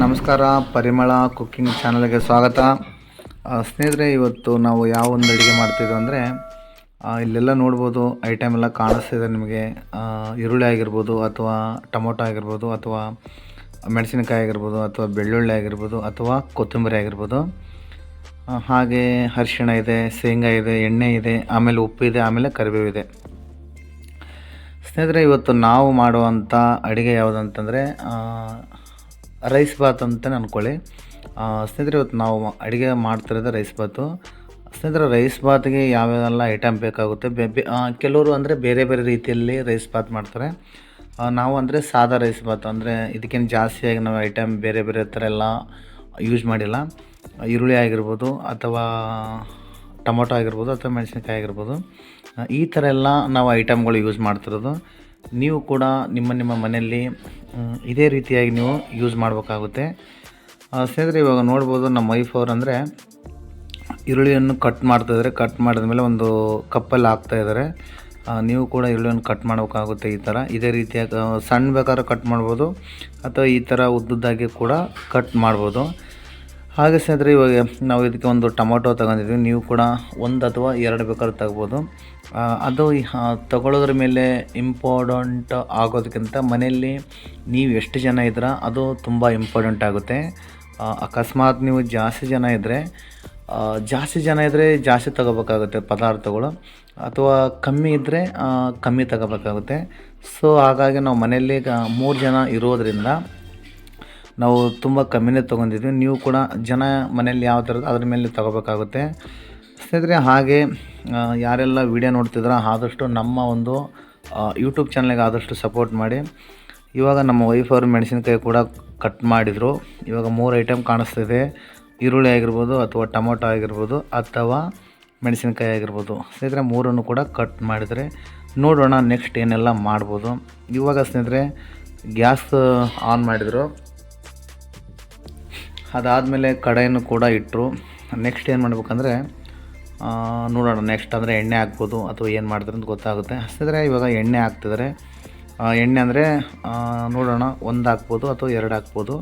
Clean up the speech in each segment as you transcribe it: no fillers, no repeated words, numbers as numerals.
ನಮಸ್ಕಾರ. ಪರಿಮಳ ಕುಕ್ಕಿಂಗ್ ಚಾನಲ್ಗೆ ಸ್ವಾಗತ. ಸ್ನೇಹಿತರೆ, ಇವತ್ತು ನಾವು ಯಾವ ಒಂದು ಅಡುಗೆ ಮಾಡ್ತಿದ್ದೀವಿ ಅಂದರೆ, ಇಲ್ಲೆಲ್ಲ ನೋಡ್ಬೋದು ಐಟಮ್ ಎಲ್ಲ ಕಾಣಿಸ್ತಿದೆ ನಿಮಗೆ. ಈರುಳ್ಳಿ ಆಗಿರ್ಬೋದು, ಅಥವಾ ಟೊಮೊಟೊ ಆಗಿರ್ಬೋದು, ಅಥವಾ ಮೆಣಸಿನಕಾಯಿ ಆಗಿರ್ಬೋದು, ಅಥವಾ ಬೆಳ್ಳುಳ್ಳಿ ಆಗಿರ್ಬೋದು, ಅಥವಾ ಕೊತ್ತಂಬರಿ ಆಗಿರ್ಬೋದು. ಹಾಗೆ ಅರಿಶಿಣ ಇದೆ, ಶೇಂಗಾ ಇದೆ, ಎಣ್ಣೆ ಇದೆ, ಆಮೇಲೆ ಉಪ್ಪು ಇದೆ, ಆಮೇಲೆ ಕರಿಬೇವು ಇದೆ. ಸ್ನೇಹಿತರೆ, ಇವತ್ತು ನಾವು ಮಾಡುವಂಥ ಅಡುಗೆ ಯಾವುದಂತಂದರೆ ರೈಸ್ ಬಾತ್ ಅಂತ ಅಂದ್ಕೊಳ್ಳಿ. ಸ್ನೇಹಿತರೆ, ಇವತ್ತು ನಾವು ಅಡುಗೆ ಮಾಡ್ತಿರೋದು ರೈಸ್ ಬಾತು. ಸ್ನೇಹಿತರೆ, ರೈಸ್ ಬಾತ್ಗೆ ಯಾವ್ಯಾವೆಲ್ಲ ಐಟಮ್ ಬೇಕಾಗುತ್ತೆ, ಕೆಲವರು ಅಂದರೆ ಬೇರೆ ಬೇರೆ ರೀತಿಯಲ್ಲಿ ರೈಸ್ ಬಾತ್ ಮಾಡ್ತಾರೆ. ನಾವು ಅಂದರೆ ಸಾದಾ ರೈಸ್ ಬಾತ್, ಅಂದರೆ ಇದಕ್ಕೇನು ಜಾಸ್ತಿಯಾಗಿ ನಾವು ಐಟಮ್ ಬೇರೆ ಬೇರೆ ಥರ ಎಲ್ಲ ಯೂಸ್ ಮಾಡಿಲ್ಲ. ಈರುಳ್ಳಿ ಆಗಿರ್ಬೋದು, ಅಥವಾ ಟೊಮೊಟೊ ಆಗಿರ್ಬೋದು, ಅಥವಾ ಮೆಣಸಿನ್ಕಾಯಿ ಆಗಿರ್ಬೋದು, ಈ ಥರ ಎಲ್ಲ ನಾವು ಐಟಮ್ಗಳು ಯೂಸ್ ಮಾಡ್ತಿರೋದು. ನೀವು ಕೂಡ ನಿಮ್ಮ ಮನೆಯಲ್ಲಿ ಇದೇ ರೀತಿಯಾಗಿ ನೀವು ಯೂಸ್ ಮಾಡಬೇಕಾಗುತ್ತೆ. ಸ್ನೇಹಿತರೆ, ಇವಾಗ ನೋಡ್ಬೋದು ನಮ್ಮ ವೈಫ್ ಅವರು ಅಂದರೆ ಈರುಳ್ಳಿಯನ್ನು ಕಟ್ ಮಾಡ್ತಾಯಿದ್ದಾರೆ. ಕಟ್ ಮಾಡಿದ ಮೇಲೆ ಒಂದು ಕಪ್ಪಲ್ಲಿ ಹಾಕ್ತಾಯಿದ್ದಾರೆ. ನೀವು ಕೂಡ ಈರುಳ್ಳಿಯನ್ನು ಕಟ್ ಮಾಡಬೇಕಾಗುತ್ತೆ. ಈ ಥರ ಇದೇ ರೀತಿಯಾಗಿ ಸಣ್ಣ ಬೇಕಾದ್ರೆ ಕಟ್ ಮಾಡ್ಬೋದು, ಅಥವಾ ಈ ಥರ ಉದ್ದುದ್ದಾಗಿ ಕೂಡ ಕಟ್ ಮಾಡ್ಬೋದು. ಹಾಗೆ ಸ್ನೇಹಿತರೆ, ಇವಾಗ ನಾವು ಇದಕ್ಕೆ ಒಂದು ಟೊಮೊಟೊ ತಗೊಂಡಿದ್ವಿ. ನೀವು ಕೂಡ ಒಂದು ಅಥವಾ ಎರಡು ಬೇಕಾದ್ರೂ ತಗ್ಬೋದು. ಅದು ತಗೊಳ್ಳೋದ್ರ ಮೇಲೆ ಇಂಪಾರ್ಟೆಂಟ್ ಆಗೋದಕ್ಕಿಂತ ಮನೆಯಲ್ಲಿ ನೀವು ಎಷ್ಟು ಜನ ಇದ್ದೀರಾ ಅದು ತುಂಬ ಇಂಪಾರ್ಟೆಂಟ್ ಆಗುತ್ತೆ. ಅಕಸ್ಮಾತ್ ನೀವು ಜಾಸ್ತಿ ಜನ ಇದ್ದರೆ ಜಾಸ್ತಿ ತಗೋಬೇಕಾಗುತ್ತೆ ಪದಾರ್ಥಗಳು, ಅಥವಾ ಕಮ್ಮಿ ಇದ್ದರೆ ಕಮ್ಮಿ ತಗೋಬೇಕಾಗುತ್ತೆ. ಸೊ ಹಾಗಾಗಿ ನಾವು ಮನೆಯಲ್ಲಿ 3 ಜನ ಇರೋದರಿಂದ ನಾವು ತುಂಬ ಕಮ್ಮಿನೇ ತೊಗೊಂಡಿದ್ವಿ. ನೀವು ಕೂಡ ಜನ ಮನೆಯಲ್ಲಿ ಯಾವ ಥರದ್ದು ಅದ್ರ ಮೇಲೆ ತೊಗೋಬೇಕಾಗುತ್ತೆ. ಸ್ನೇಹಿತರೆ, ಹಾಗೆ ಯಾರೆಲ್ಲ ವಿಡಿಯೋ ನೋಡ್ತಿದ್ರೋ ಆದಷ್ಟು ನಮ್ಮ ಒಂದು ಯೂಟ್ಯೂಬ್ ಚಾನಲ್ಗೆ ಆದಷ್ಟು ಸಪೋರ್ಟ್ ಮಾಡಿ. ಇವಾಗ ನಮ್ಮ ವೈಫ್ ಅವರು ಮೆಣಸಿನಕಾಯಿ ಕೂಡ ಕಟ್ ಮಾಡಿದರು. ಇವಾಗ 3 ಐಟಮ್ ಕಾಣಿಸ್ತಿದೆ. ಈರುಳ್ಳಿ ಆಗಿರ್ಬೋದು, ಅಥವಾ ಟೊಮೊಟೊ ಆಗಿರ್ಬೋದು, ಅಥವಾ ಮೆಣಸಿನಕಾಯಿ ಆಗಿರ್ಬೋದು. ಸ್ನೇಹಿತರೆ, 3 ಕೂಡ ಕಟ್ ಮಾಡಿದರೆ ನೋಡೋಣ ನೆಕ್ಸ್ಟ್ ಏನೆಲ್ಲ ಮಾಡ್ಬೋದು. ಇವಾಗ ಸ್ನೇಹಿತರೆ, ಗ್ಯಾಸ್ ಆನ್ ಮಾಡಿದರು. ಅದಾದಮೇಲೆ ಕಡಾಯನ್ನು ಕೂಡ ಇಟ್ಟರು. ನೆಕ್ಸ್ಟ್ ಏನು ಮಾಡ್ಬೇಕಂದ್ರೆ ನೋಡೋಣ ನೆಕ್ಸ್ಟ್ ಅಂದರೆ ಎಣ್ಣೆ ಹಾಕ್ಬೋದು, ಅಥವಾ ಏನು ಮಾಡ್ತಾರೆ ಅಂತ ಗೊತ್ತಾಗುತ್ತೆ. ಸ್ನೇಹಿತರೆ, ಇವಾಗ ಎಣ್ಣೆ ಹಾಕ್ತಿದ್ದಾರೆ. ಎಣ್ಣೆ ಅಂದರೆ ನೋಡೋಣ 1 ಹಾಕ್ಬೋದು, ಅಥವಾ 2 ಹಾಕ್ಬೋದು.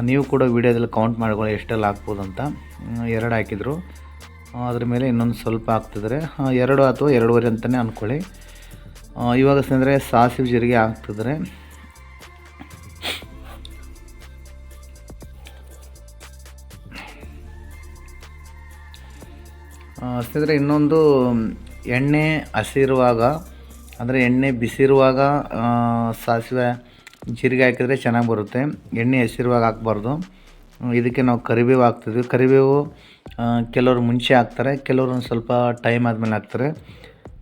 ನೀವು ಕೂಡ ವೀಡಿಯೋದಲ್ಲಿ ಕೌಂಟ್ ಮಾಡ್ಕೊಳ್ಳಿ ಎಷ್ಟೆಲ್ಲ ಹಾಕ್ಬೋದು ಅಂತ. 2 ಹಾಕಿದರು. ಅದ್ರ ಮೇಲೆ ಇನ್ನೊಂದು ಸ್ವಲ್ಪ ಹಾಕ್ತಿದ್ದಾರೆ. 2 ಅಥವಾ 2.5 ಅಂತಲೇ ಅಂದ್ಕೊಳ್ಳಿ. ಇವಾಗ ಸ್ನೇಹಿತರೆ, ಸಾಸಿವೆ ಜೀರಿಗೆ ಹಾಕ್ತಿದ್ದಾರೆ. ಸ್ನೇಹಿತರೆ, ಇನ್ನೊಂದು ಎಣ್ಣೆ ಹಸಿರುವಾಗ, ಅಂದರೆ ಎಣ್ಣೆ ಬಿಸಿರುವಾಗ ಸಾಸಿವೆ ಜೀರಿಗೆ ಹಾಕಿದರೆ ಚೆನ್ನಾಗಿ ಬರುತ್ತೆ. ಎಣ್ಣೆ ಹಸಿರುವಾಗ ಹಾಕ್ಬಾರ್ದು. ಇದಕ್ಕೆ ನಾವು ಕರಿಬೇವು ಹಾಕ್ತಿದ್ವಿ. ಕರಿಬೇವು ಕೆಲವರು ಮುಂಚೆ ಹಾಕ್ತಾರೆ, ಕೆಲವರು ಒಂದು ಸ್ವಲ್ಪ ಟೈಮ್ ಆದಮೇಲೆ ಹಾಕ್ತಾರೆ.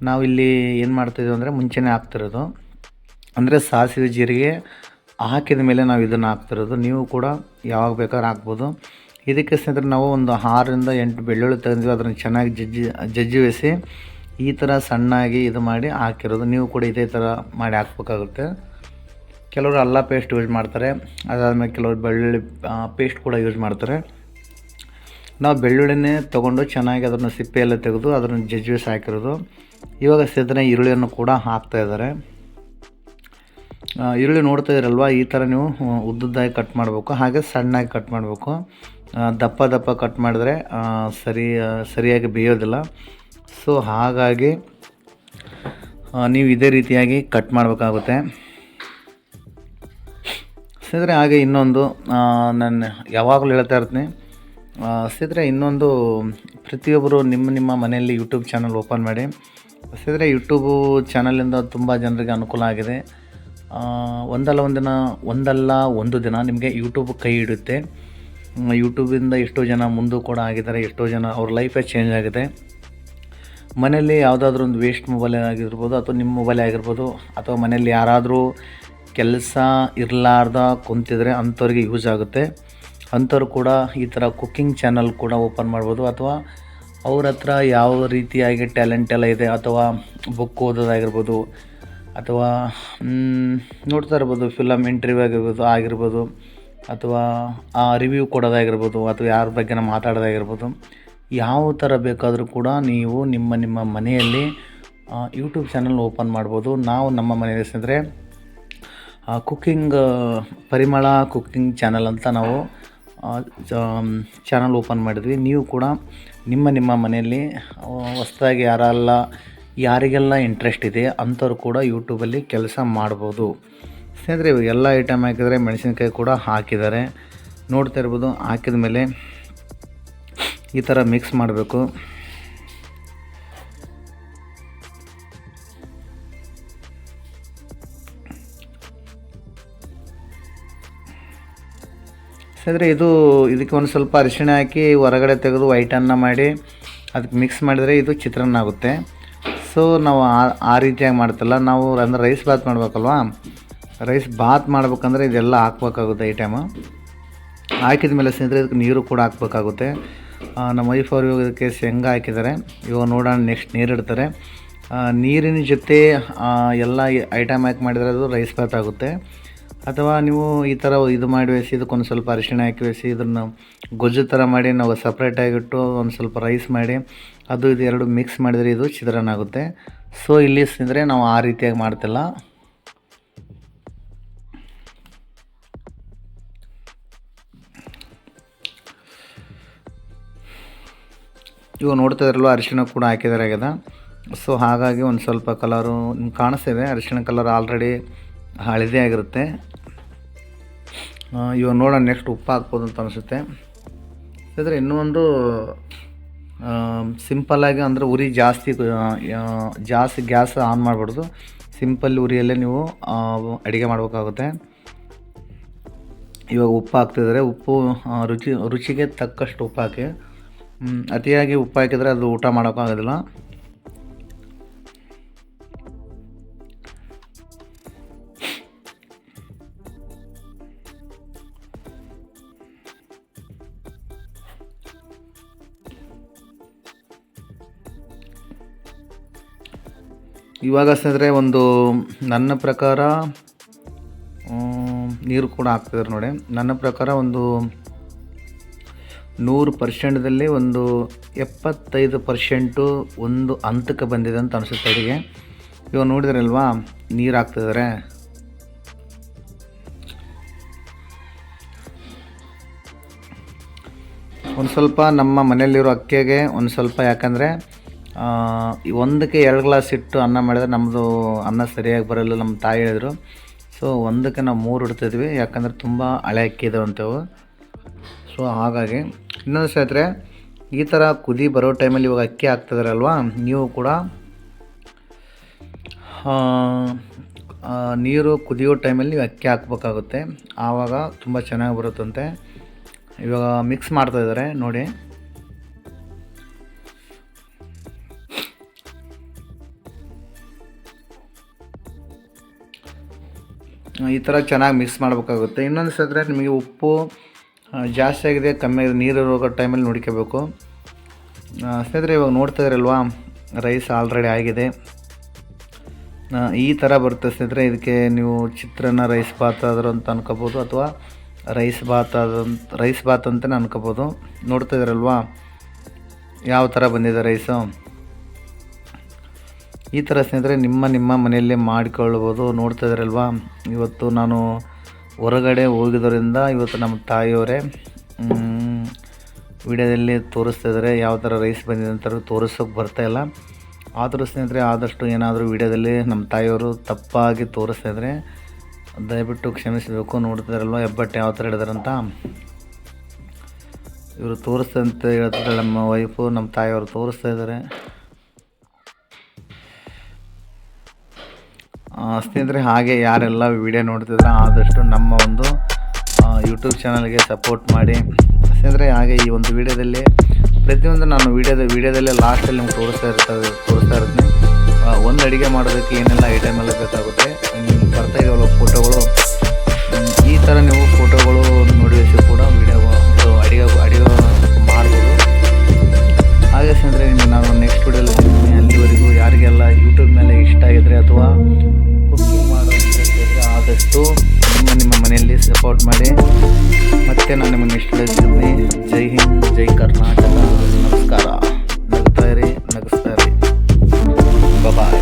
ನಾವಿಲ್ಲಿ ಏನು ಮಾಡ್ತಿದ್ದೀವಿ ಅಂದರೆ ಮುಂಚೆನೇ ಹಾಕ್ತಿರೋದು. ಅಂದರೆ ಸಾಸಿವೆ ಜೀರಿಗೆ ಹಾಕಿದ ಮೇಲೆ ನಾವು ಇದನ್ನು ಹಾಕ್ತಿರೋದು. ನೀವು ಕೂಡ ಯಾವಾಗ ಬೇಕಾದ್ರೂ ಹಾಕ್ಬೋದು. ಇದಕ್ಕೆ ಸ್ನೇಹಿತರೆ, ನಾವು ಒಂದು 6 ರಿಂದ 8 ಬೆಳ್ಳುಳ್ಳಿ ತೆಗೆದ್ವಿ. ಅದನ್ನು ಚೆನ್ನಾಗಿ ಜಜ್ಜಿಸಿ ಈ ಥರ ಸಣ್ಣಾಗಿ ಇದು ಮಾಡಿ ಹಾಕಿರೋದು. ನೀವು ಕೂಡ ಇದೇ ಥರ ಮಾಡಿ ಹಾಕ್ಬೇಕಾಗುತ್ತೆ. ಕೆಲವರು ಅಲ್ಲ ಪೇಸ್ಟ್ ಯೂಸ್ ಮಾಡ್ತಾರೆ. ಅದಾದಮೇಲೆ ಕೆಲವರು ಬೆಳ್ಳುಳ್ಳಿ ಪೇಸ್ಟ್ ಕೂಡ ಯೂಸ್ ಮಾಡ್ತಾರೆ. ನಾವು ಬೆಳ್ಳುಳ್ಳಿನೇ ತೊಗೊಂಡು ಚೆನ್ನಾಗಿ ಅದನ್ನು ಸಿಪ್ಪೆಯೆಲ್ಲ ತೆಗೆದು ಅದನ್ನು ಜಜ್ಜಿಸಿ ಹಾಕಿರೋದು. ಇವಾಗ ಸ್ನೇಹಿತರೆ, ಈರುಳ್ಳಿಯನ್ನು ಕೂಡ ಹಾಕ್ತಾಯಿದ್ದಾರೆ. ಈರುಳ್ಳಿ ನೋಡ್ತಾ ಇದ್ದೀರಲ್ವ, ಈ ಥರ ನೀವು ಉದ್ದುದ್ದಾಗಿ ಕಟ್ ಮಾಡಬೇಕು, ಹಾಗೆ ಸಣ್ಣಾಗಿ ಕಟ್ ಮಾಡಬೇಕು. ದಪ್ಪ ಕಟ್ ಮಾಡಿದ್ರೆ ಸರಿಯಾಗಿ ಬೇಯೋದಿಲ್ಲ. ಸೊ ಹಾಗಾಗಿ ನೀವು ಇದೇ ರೀತಿಯಾಗಿ ಕಟ್ ಮಾಡಬೇಕಾಗುತ್ತೆ. ಸ್ನೇಹಿತರೆ, ಹಾಗೆ ಇನ್ನೊಂದು ನಾನು ಯಾವಾಗಲೂ ಹೇಳ್ತಾ ಇರ್ತೀನಿ ಸ್ನೇಹಿತರೆ, ಇನ್ನೊಂದು ಪ್ರತಿಯೊಬ್ಬರು ನಿಮ್ಮ ಮನೆಯಲ್ಲಿ ಯೂಟ್ಯೂಬ್ ಚಾನಲ್ ಓಪನ್ ಮಾಡಿ. ಸ್ನೇಹಿತರೆ, ಯೂಟ್ಯೂಬು ಚಾನಲಿಂದ ತುಂಬ ಜನರಿಗೆ ಅನುಕೂಲ ಆಗಿದೆ. ಒಂದಲ್ಲ ಒಂದು ದಿನ ನಿಮಗೆ ಯೂಟ್ಯೂಬ್ ಕೈ ಹಿಡಿಯುತ್ತೆ. ಯೂಟ್ಯೂಬಿಂದ ಎಷ್ಟೋ ಜನ ಮುಂದೆ ಕೂಡ ಆಗಿದ್ದಾರೆ. ಎಷ್ಟೋ ಜನ ಅವ್ರ ಲೈಫೇ ಚೇಂಜ್ ಆಗಿದೆ. ಮನೆಯಲ್ಲಿ ಯಾವುದಾದ್ರೂ ಒಂದು ವೇಸ್ಟ್ ಮೊಬೈಲ್ ಆಗಿರ್ಬೋದು, ಅಥವಾ ನಿಮ್ಮ ಮೊಬೈಲ್ ಆಗಿರ್ಬೋದು, ಅಥವಾ ಮನೆಯಲ್ಲಿ ಯಾರಾದರೂ ಕೆಲಸ ಇರಲಾರ್ದ ಕುಂತಿದ್ರೆ ಅಂಥವ್ರಿಗೆ ಯೂಸ್ ಆಗುತ್ತೆ. ಅಂಥವ್ರು ಕೂಡ ಈ ಥರ ಕುಕ್ಕಿಂಗ್ ಚಾನಲ್ ಕೂಡ ಓಪನ್ ಮಾಡ್ಬೋದು. ಅಥವಾ ಅವ್ರ ಹತ್ರ ಯಾವ ರೀತಿಯಾಗಿ ಟ್ಯಾಲೆಂಟ್ ಎಲ್ಲ ಇದೆ, ಅಥವಾ ಬುಕ್ ಓದೋದಾಗಿರ್ಬೋದು, ಅಥವಾ ನೋಡ್ತಾ ಇರ್ಬೋದು ಫಿಲಮ್ ಇಂಟರ್ವ್ಯೂ ಆಗಿರ್ಬೋದು, ಅಥವಾ ರಿವ್ಯೂ ಕೊಡೋದಾಗಿರ್ಬೋದು, ಅಥವಾ ಯಾರ ಬಗ್ಗೆ ಮಾತಾಡೋದಾಗಿರ್ಬೋದು, ಯಾವ ಥರ ಬೇಕಾದರೂ ಕೂಡ ನೀವು ನಿಮ್ಮ ಮನೆಯಲ್ಲಿ ಯೂಟ್ಯೂಬ್ ಚಾನಲ್ ಓಪನ್ ಮಾಡ್ಬೋದು. ನಾವು ನಮ್ಮ ಮನೆಯಲ್ಲಿ ಸ್ನೇಹಿತರೆ ಕುಕ್ಕಿಂಗ್ ಪರಿಮಳ ಕುಕ್ಕಿಂಗ್ ಚಾನಲ್ ಅಂತ ನಾವು ಚಾನಲ್ ಓಪನ್ ಮಾಡಿದ್ವಿ. ನೀವು ಕೂಡ ನಿಮ್ಮ ಮನೆಯಲ್ಲಿ ಹೊಸ್ದಾಗಿ ಯಾರಿಗೆಲ್ಲ ಇಂಟ್ರೆಸ್ಟ್ ಇದೆ ಅಂಥವ್ರು ಕೂಡ ಯೂಟ್ಯೂಬಲ್ಲಿ ಕೆಲಸ ಮಾಡ್ಬೋದು. ಸ್ನೇಹಿತರೆ, ಎಲ್ಲ ಐಟಮ್ ಹಾಕಿದರೆ ಮೆಣಸಿನ್ಕಾಯಿ ಕೂಡ ಹಾಕಿದ್ದಾರೆ ನೋಡ್ತಾ ಇರ್ಬೋದು. ಹಾಕಿದ ಮೇಲೆ ಈ ಥರ ಮಿಕ್ಸ್ ಮಾಡಬೇಕು. ಸ್ನೇಹಿತರೆ, ಇದಕ್ಕೆ ಒಂದು ಸ್ವಲ್ಪ ಅರಿಶಿಣ ಹಾಕಿ ಹೊರಗಡೆ ತೆಗೆದು ವೈಟನ್ನು ಮಾಡಿ ಅದಕ್ಕೆ ಮಿಕ್ಸ್ ಮಾಡಿದರೆ ಇದು ಚಿತ್ರಾನ್ನ ಆಗುತ್ತೆ. ಸೊ ನಾವು ಆ ರೀತಿಯಾಗಿ ಮಾಡ್ತಿಲ್ಲ. ನಾವು ಅಂದರೆ ರೈಸ್ ಬಾತ್ ಮಾಡಬೇಕಲ್ವಾ, ರೈಸ್ ಬಾತ್ ಮಾಡ್ಬೇಕಂದ್ರೆ ಇದೆಲ್ಲ ಹಾಕ್ಬೇಕಾಗುತ್ತೆ ಐಟಮು. ಹಾಕಿದ ಮೇಲೆ ಸ್ನೇಹಿತರೆ ಇದಕ್ಕೆ ನೀರು ಕೂಡ ಹಾಕ್ಬೇಕಾಗುತ್ತೆ. ನಮ್ಮ ವೈಫ್ ಅವರು ಇವಾಗ ಇದಕ್ಕೆ ಶೇಂಗಾ ಹಾಕಿದ್ದಾರೆ. ಇವಾಗ ನೋಡೋಣ ನೆಕ್ಸ್ಟ್ ನೀರು ಇಡ್ತಾರೆ. ನೀರಿನ ಜೊತೆ ಎಲ್ಲ ಐಟಮ್ ಹಾಕಿ ಮಾಡಿದರೆ ಅದು ರೈಸ್ ಬಾತ್ ಆಗುತ್ತೆ. ಅಥವಾ ನೀವು ಈ ಥರ ಇದು ಮಾಡಿ ವೇಸಿ ಇದಕ್ಕೊಂದು ಸ್ವಲ್ಪ ಅರಿಶಿಣ ಹಾಕಿ ವೇಸಿ ಇದನ್ನು ಗೊಜ್ಜು ಥರ ಮಾಡಿ ನಾವು ಸಪ್ರೇಟಾಗಿಟ್ಟು ಒಂದು ಸ್ವಲ್ಪ ರೈಸ್ ಮಾಡಿ ಅದು ಇದು ಎರಡು ಮಿಕ್ಸ್ ಮಾಡಿದರೆ ಇದು ಚಿತ್ರಾನ್ನ ಆಗುತ್ತೆ. ಸೊ ಇಲ್ಲಿ ಸ್ನೇಹಿತರೆ ನಾವು ಆ ರೀತಿಯಾಗಿ ಮಾಡ್ತಿಲ್ಲ. ಇವಾಗ ನೋಡ್ತಾ ಇದ್ರಲ್ವ ಅರಿಶಿಣ ಕೂಡ ಹಾಕಿದರೆ ಆಗ್ಯದ. ಸೊ ಹಾಗಾಗಿ ಒಂದು ಸ್ವಲ್ಪ ಕಲರು ನಿಮ್ಗೆ ಕಾಣಿಸ್ತಿದೆ, ಅರಿಶಿಣ ಕಲರ್ ಆಲ್ರೆಡಿ ಹಳದಿ ಆಗಿರುತ್ತೆ. ಇವಾಗ ನೋಡೋಣ ನೆಕ್ಸ್ಟ್ ಉಪ್ಪು ಹಾಕ್ಬೋದು ಅಂತ ಅನಿಸುತ್ತೆ. ಆದರೆ ಇನ್ನೂ ಒಂದು ಸಿಂಪಲ್ಲಾಗಿ ಅಂದರೆ ಉರಿ ಜಾಸ್ತಿ ಗ್ಯಾಸ್ ಆನ್ ಮಾಡಬಾರ್ದು. ಸಿಂಪಲ್ ಉರಿಯಲ್ಲೇ ನೀವು ಅಡುಗೆ ಮಾಡಬೇಕಾಗುತ್ತೆ. ಇವಾಗ ಉಪ್ಪು ಹಾಕ್ತಿದ್ದಾರೆ. ಉಪ್ಪು ರುಚಿಗೆ ತಕ್ಕಷ್ಟು ಉಪ್ಪು ಹಾಕಿ. ಅತಿಯಾಗಿ ಉಪ್ಪು ಹಾಕಿದರೆ ಅದು ಊಟ ಮಾಡೋಕ್ಕಾಗೋದಿಲ್ಲ. ಇವಾಗ ಸ್ನೇಹಿತರೆ ಒಂದು ನನ್ನ ಪ್ರಕಾರ ನೀರು ಕೂಡ ಹಾಕ್ತಿದ್ದಾರೆ ನೋಡಿ. ನನ್ನ ಪ್ರಕಾರ ಒಂದು 100%ದಲ್ಲಿ ಒಂದು 75% ಒಂದು ಹಂತಕ್ಕೆ ಬಂದಿದೆ ಅಂತ ಅನಿಸುತ್ತೆ ಅಡುಗೆ. ಇವಾಗ ನೋಡಿದ್ರಲ್ವಾ ನೀರು ಹಾಕ್ತಿದ್ದಾರೆ. ಒಂದು ಸ್ವಲ್ಪ ನಮ್ಮ ಮನೆಯಲ್ಲಿರೋ ಅಕ್ಕಿಗೆ ಒಂದು ಸ್ವಲ್ಪ, ಯಾಕಂದರೆ ಒಂದಕ್ಕೆ 2 ಗ್ಲಾಸ್ ಇಟ್ಟು ಅನ್ನ ಮಾಡಿದರೆ ನಮ್ಮದು ಅನ್ನ ಸರಿಯಾಗಿ ಬರಲ್ಲ, ನಮ್ಮ ತಾಯಿ ಹೇಳಿದರು. ಸೊ ಒಂದಕ್ಕೆ ನಾವು 3 ಇಡ್ತಿದ್ವಿ, ಯಾಕಂದರೆ ತುಂಬ ಹಳೆ ಅಕ್ಕಿ ಇದಾವಂತವು. ಸೊ ಹಾಗಾಗಿ ಇನ್ನೊಂದು ಸ್ನೇಹಿತರೆ, ಈ ಥರ ಕುದಿ ಬರೋ ಟೈಮಲ್ಲಿ ಇವಾಗ ಅಕ್ಕಿ ಹಾಕ್ತಿದಾರಲ್ವ, ನೀವು ಕೂಡ ನೀರು ಕುದಿಯೋ ಟೈಮಲ್ಲಿ ಅಕ್ಕಿ ಹಾಕ್ಬೇಕಾಗುತ್ತೆ. ಆವಾಗ ತುಂಬ ಚೆನ್ನಾಗಿ ಬರುತ್ತಂತೆ. ಇವಾಗ ಮಿಕ್ಸ್ ಮಾಡ್ತಾಯಿದ್ದಾರೆ ನೋಡಿ. ಈ ಥರ ಚೆನ್ನಾಗಿ ಮಿಕ್ಸ್ ಮಾಡಬೇಕಾಗುತ್ತೆ. ಇನ್ನೊಂದು ಸ್ನೇಹಿತರೆ, ನಿಮಗೆ ಉಪ್ಪು ಜಾಸ್ತಿ ಆಗಿದೆ ಕಮ್ಮಿ ಆಗಿದೆ ನೀರು ಹೋಗೋ ಟೈಮಲ್ಲಿ ನೋಡ್ಕೋಬೇಕು. ಸ್ನೇಹಿತರೆ, ಇವಾಗ ನೋಡ್ತಾ ಇದ್ರಲ್ವಾ ರೈಸ್ ಆಲ್ರೆಡಿ ಆಗಿದೆ. ಈ ಥರ ಬರುತ್ತೆ ಸ್ನೇಹಿತರೆ. ಇದಕ್ಕೆ ನೀವು ಚಿತ್ರಾನ್ನ ರೈಸ್ ಬಾತ್ ಆದರೂ ಅಂತ ಅನ್ಕೋಬೋದು, ಅಥವಾ ರೈಸ್ ಬಾತ್ ಅಂತಲೇ ಅನ್ಕೋಬೋದು. ನೋಡ್ತಾ ಇದ್ರಲ್ವಾ ಯಾವ ಥರ ಬಂದಿದೆ ರೈಸು. ಈ ಥರ ಸ್ನೇಹಿತರೆ ನಿಮ್ಮ ಮನೆಯಲ್ಲೇ ಮಾಡಿಕೊಳ್ಬೋದು. ನೋಡ್ತಾ ಇದ್ರಲ್ವಾ, ಇವತ್ತು ನಾನು ಹೊರಗಡೆ ಹೋಗಿದ್ದರಿಂದ ಇವತ್ತು ನಮ್ಮ ತಾಯಿಯವರೇ ವಿಡಿಯೋದಲ್ಲಿ ತೋರಿಸ್ತಿದ್ದಾರೆ ಯಾವ ಥರ ರೈಸ್ ಬಂದಿದೆ ಅಂತ ತೋರಿಸೋಕೆ ಬರ್ತಾಯಿಲ್ಲ. ಆದರೂ ಸ್ನೇಹಿತರೆ, ಆದಷ್ಟು ಏನಾದರೂ ವಿಡಿಯೋದಲ್ಲಿ ನಮ್ಮ ತಾಯಿಯವರು ತಪ್ಪಾಗಿ ತೋರಿಸ್ತಾಯಿದ್ರೆ ದಯವಿಟ್ಟು ಕ್ಷಮಿಸಬೇಕು. ನೋಡ್ತಿದ್ದಾರಲ್ವ ಹೆಬ್ಬಟ್ಟು ಯಾವ ಥರ ಹಿಡಿದಾರಂತ. ಇವರು ತೋರಿಸ್ತಂತ ಹೇಳ್ತಿದ್ದಾರೆ ನಮ್ಮ ವೈಫು, ನಮ್ಮ ತಾಯಿಯವರು ತೋರಿಸ್ತಾ ಇದ್ದಾರೆ. ಸ್ನೇಹಿತರೆ, ಹಾಗೆ ಯಾರೆಲ್ಲ ವಿಡಿಯೋ ನೋಡ್ತಿದ್ರೆ ಆದಷ್ಟು ನಮ್ಮ ಒಂದು ಯೂಟ್ಯೂಬ್ ಚಾನಲ್ಗೆ ಸಪೋರ್ಟ್ ಮಾಡಿ ಸ್ನೇಹಿತರೆ. ಹಾಗೆ ಈ ಒಂದು ವಿಡಿಯೋದಲ್ಲಿ ಪ್ರತಿಯೊಂದು ನಾನು ವಿಡಿಯೋದಲ್ಲೇ ಲಾಸ್ಟಲ್ಲಿ ನಿಮ್ಗೆ ತೋರಿಸ್ತಾ ಇರ್ತೀನಿ. ಒಂದು ಅಡುಗೆ ಮಾಡೋದಕ್ಕೆ ಏನೆಲ್ಲ ಐಟಮ್ ಎಲ್ಲ ಬೇಕಾಗುತ್ತೆ ನಿಮ್ಗೆ ಬರ್ತಾ ಇದೆಯಲ್ಲ ಫೋಟೋಗಳು. ಈ ಥರ ನೀವು ಫೋಟೋಗಳು ನೋಡಿ ಕೂಡ ವಿಡಿಯೋ ಅಡುಗೆ ಮಾಡ್ಬೋದು. ಹಾಗೆ ಸ್ನೇಹಿತರೆ, ನಾನು ನೆಕ್ಸ್ಟ್ ವಿಡಿಯೋಲಿ ಸಿಗ್ತೀನಿ. ಅಲ್ಲಿವರೆಗೂ ಯಾರಿಗೆಲ್ಲ ಯೂಟ್ಯೂಬ್ ಮೇಲೆ ಇಷ್ಟ ಆಗಿದ್ರೆ ಅಥವಾ ಕುಕ್ಕಿಂಗ್ ಮಾಡೋಂಥದ್ದಿದ್ರೆ ಆದಷ್ಟು ನಿಮ್ಮ ಮನೆಯಲ್ಲಿ ಸಪೋರ್ಟ್ ಮಾಡಿ. ಮತ್ತು ನಾನು ನಿಮಗೆ ನೆಕ್ಸ್ಟ್ ವಿಡಿಯೋ ಸಿಗ್ತೀನಿ. ಜೈ ಹಿಂದ್, ಜೈ ಕರ್ನಾಟಕ. ನಮಸ್ಕಾರ. ನಗಿಸ್ತಾ ಇರಿ. ಬಾಯ್.